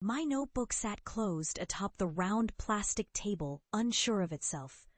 My notebook sat closed atop the round plastic table, unsure of itself.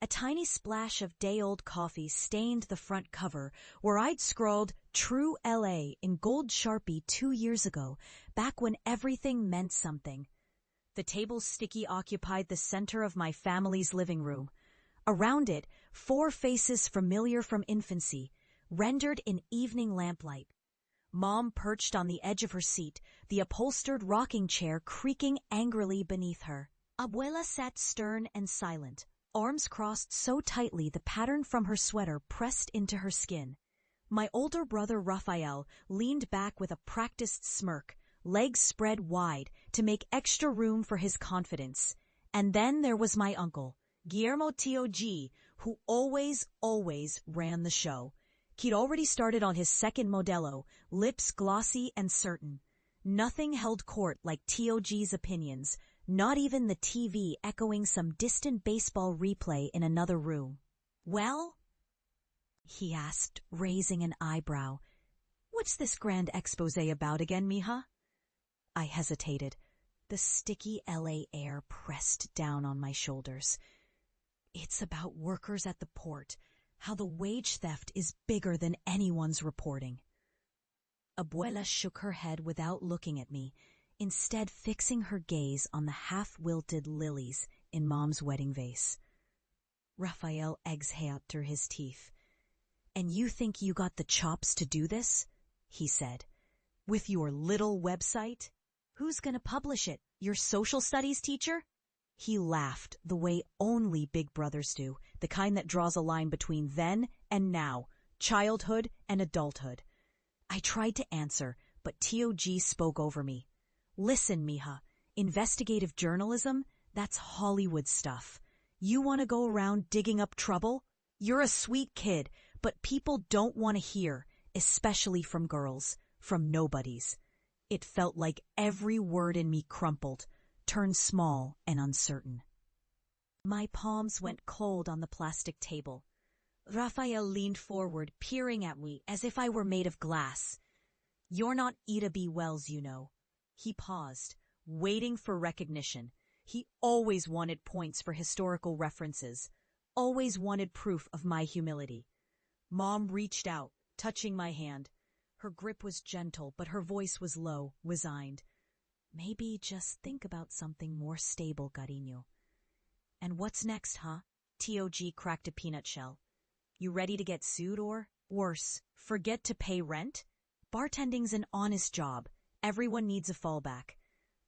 A tiny splash of day-old coffee stained the front cover, where I'd scrawled True LA in gold Sharpie 2 years ago, back when everything meant something. The table's sticky occupied the center of my family's living room. Around it, 4 faces familiar from infancy, rendered in evening lamplight. Mom perched on the edge of her seat, the upholstered rocking chair creaking angrily beneath her. Abuela sat stern and silent, arms crossed so tightly the pattern from her sweater pressed into her skin. My older brother Raphael leaned back with a practiced smirk, legs spread wide to make extra room for his confidence. And then there was my uncle, Guillermo Tio G, who always ran the show. He'd already started on his second Modelo, lips glossy and certain. Nothing held court like Tio G's opinions, not even the TV echoing some distant baseball replay in another room. "Well?" he asked, raising an eyebrow. "What's this grand exposé about again, mija?" I hesitated. The sticky LA air pressed down on my shoulders. "It's about workers at the port. How the wage theft is bigger than anyone's reporting." Abuela shook her head without looking at me, instead fixing her gaze on the half-wilted lilies in Mom's wedding vase. Raphael exhaled through his teeth. "And you think you got the chops to do this?" he said. "With your little website? Who's gonna publish it? Your social studies teacher?" He laughed the way only big brothers do, the kind that draws a line between then and now, childhood and adulthood. I tried to answer, but Tio G spoke over me. "Listen, mija, investigative journalism, that's Hollywood stuff. You want to go around digging up trouble? You're a sweet kid, but people don't want to hear, especially from girls, from nobodies." It felt like every word in me crumpled, turned small and uncertain. My palms went cold on the plastic table. Raphael leaned forward, peering at me as if I were made of glass. "You're not Ida B. Wells, you know." He paused, waiting for recognition. He always wanted points for historical references, always wanted proof of my humility. Mom reached out, touching my hand. Her grip was gentle, but her voice was low, resigned. "Maybe just think about something more stable, cariño." "And what's next, huh?" Tio G cracked a peanut shell. "You ready to get sued or, worse, forget to pay rent? Bartending's an honest job. Everyone needs a fallback."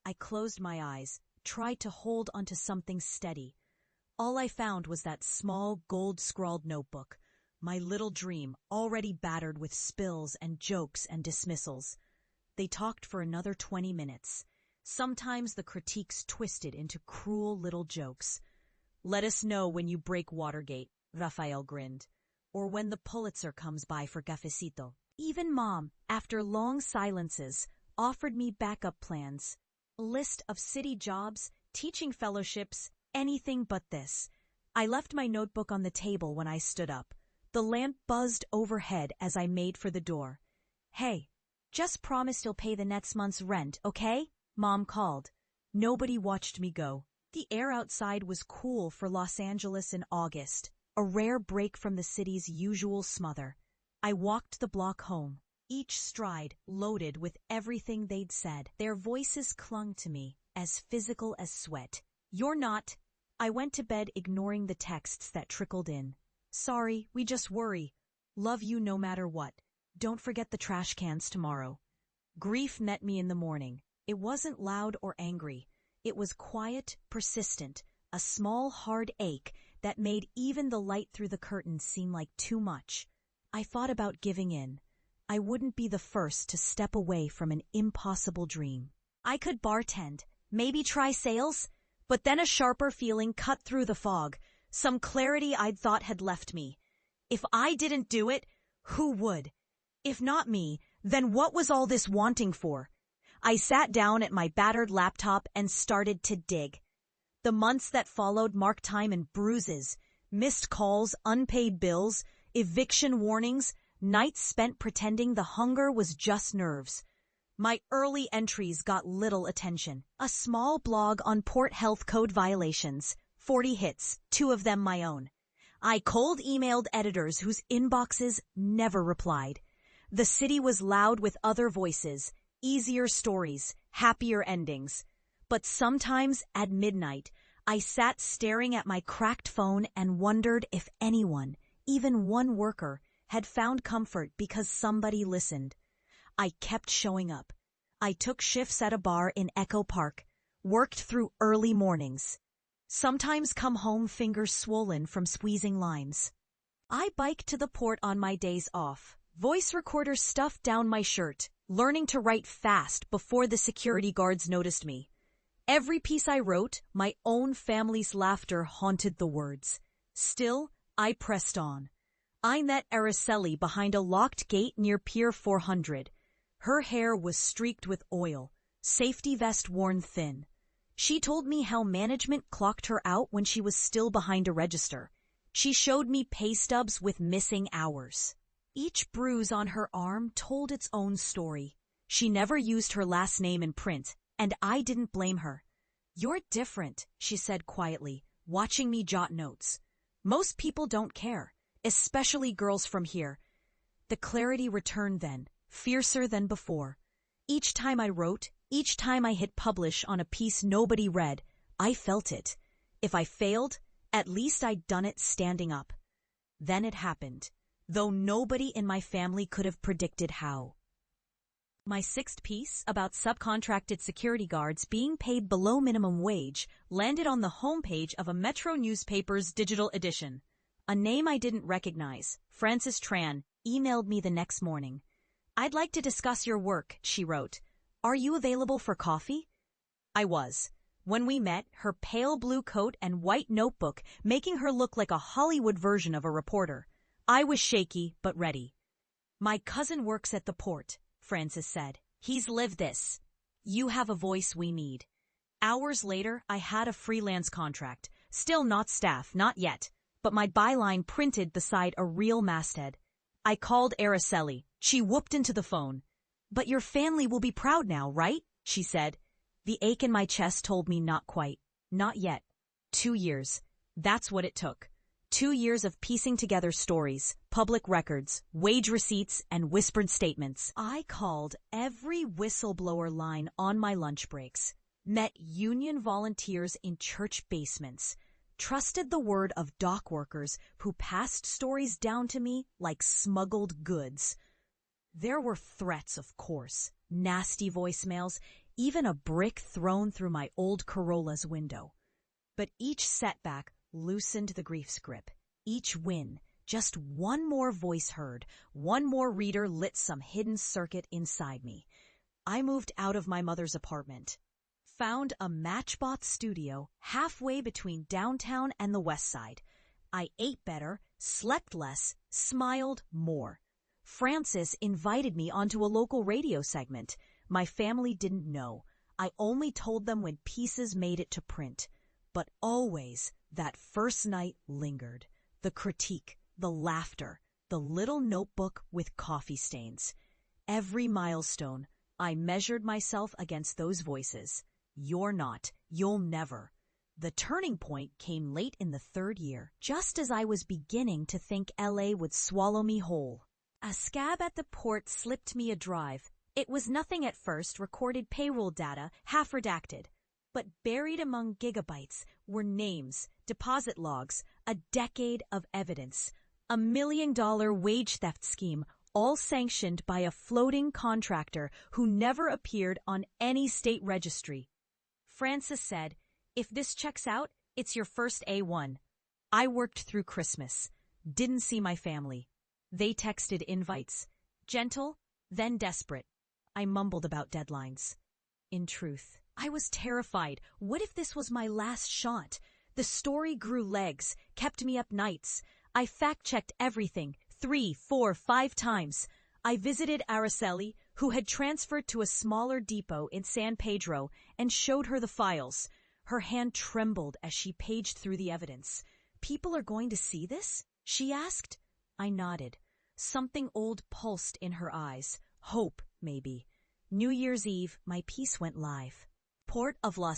I closed my eyes, tried to hold onto something steady. All I found was that small, gold-scrawled notebook, my little dream, already battered with spills and jokes and dismissals. They talked for another 20 minutes. Sometimes the critiques twisted into cruel little jokes. "Let us know when you break Watergate," Raphael grinned. "Or when the Pulitzer comes by for cafecito." Even Mom, after long silences, offered me backup plans. A list of city jobs, teaching fellowships, anything but this. I left my notebook on the table when I stood up. The lamp buzzed overhead as I made for the door. "Hey, just promise you'll pay the next month's rent, okay?" Mom called. Nobody watched me go. The air outside was cool for Los Angeles in August, a rare break from the city's usual smother. I walked the block home, each stride loaded with everything they'd said. Their voices clung to me, as physical as sweat. "You're not." I went to bed ignoring the texts that trickled in. "Sorry, we just worry. Love you no matter what. Don't forget the trash cans tomorrow." Grief met me in the morning. It wasn't loud or angry. It was quiet, persistent, a small, hard ache that made even the light through the curtains seem like too much. I thought about giving in. I wouldn't be the first to step away from an impossible dream. I could bartend, maybe try sales, but then a sharper feeling cut through the fog, some clarity I'd thought had left me. If I didn't do it, who would? If not me, then what was all this wanting for? I sat down at my battered laptop and started to dig. The months that followed marked time in bruises, missed calls, unpaid bills, eviction warnings, nights spent pretending the hunger was just nerves. My early entries got little attention. A small blog on port health code violations. 40 hits, 2 of them my own. I cold emailed editors whose inboxes never replied. The city was loud with other voices, easier stories, happier endings. But sometimes at midnight, I sat staring at my cracked phone and wondered if anyone, even one worker, had found comfort because somebody listened. I kept showing up. I took shifts at a bar in Echo Park, worked through early mornings. Sometimes come home fingers swollen from squeezing limes. I biked to the port on my days off, voice recorder stuffed down my shirt, learning to write fast before the security guards noticed me. Every piece I wrote, my own family's laughter haunted the words. Still, I pressed on. I met Araceli behind a locked gate near Pier 400. Her hair was streaked with oil, safety vest worn thin. She told me how management clocked her out when she was still behind a register. She showed me pay stubs with missing hours. Each bruise on her arm told its own story. She never used her last name in print, and I didn't blame her. "You're different," she said quietly, watching me jot notes. "Most people don't care, especially girls from here." The clarity returned then, fiercer than before. Each time I wrote, each time I hit publish on a piece nobody read, I felt it. If I failed, at least I'd done it standing up. Then it happened, though nobody in my family could have predicted how. My 6th piece, about subcontracted security guards being paid below minimum wage, landed on the homepage of a Metro newspaper's digital edition. A name I didn't recognize, Frances Tran, emailed me the next morning. "I'd like to discuss your work," she wrote. "Are you available for coffee?" I was. When we met, her pale blue coat and white notebook making her look like a Hollywood version of a reporter. I was shaky, but ready. "My cousin works at the port," Frances said. "He's lived this. You have a voice we need." Hours later, I had a freelance contract. Still not staff, not yet. But my byline printed beside a real masthead. I called Araceli. She whooped into the phone. "But your family will be proud now, right?" she said. The ache in my chest told me not quite. Not yet. 2 years. That's what it took. 2 years of piecing together stories, public records, wage receipts, and whispered statements. I called every whistleblower line on my lunch breaks, met union volunteers in church basements, trusted the word of dock workers who passed stories down to me like smuggled goods. There were threats, of course, nasty voicemails, even a brick thrown through my old Corolla's window. But each setback loosened the grief's grip. Each win, just one more voice heard, one more reader lit some hidden circuit inside me. I moved out of my mother's apartment, found a Matchbot studio halfway between downtown and the west side. I ate better, slept less, smiled more. Frances invited me onto a local radio segment. My family didn't know. I only told them when pieces made it to print. But always, that first night lingered. The critique, the laughter, the little notebook with coffee stains. Every milestone, I measured myself against those voices. You're not. You'll never. The turning point came late in the 3rd year, just as I was beginning to think LA would swallow me whole. A scab at the port slipped me a drive. It was nothing at first, recorded payroll data, half redacted. But buried among gigabytes were names, deposit logs, a decade of evidence, $1 million wage theft scheme, all sanctioned by a floating contractor who never appeared on any state registry. Frances said, "If this checks out, it's your first A1. I worked through Christmas. Didn't see my family. They texted invites. Gentle, then desperate. I mumbled about deadlines. In truth, I was terrified. What if this was my last shot? The story grew legs, kept me up nights. I fact-checked everything, 3, 4, 5 times. I visited Araceli, who had transferred to a smaller depot in San Pedro, and showed her the files. Her hand trembled as she paged through the evidence. "People are going to see this?" she asked. I nodded. Something old pulsed in her eyes. Hope, maybe. New Year's Eve, my piece went live. Port of Los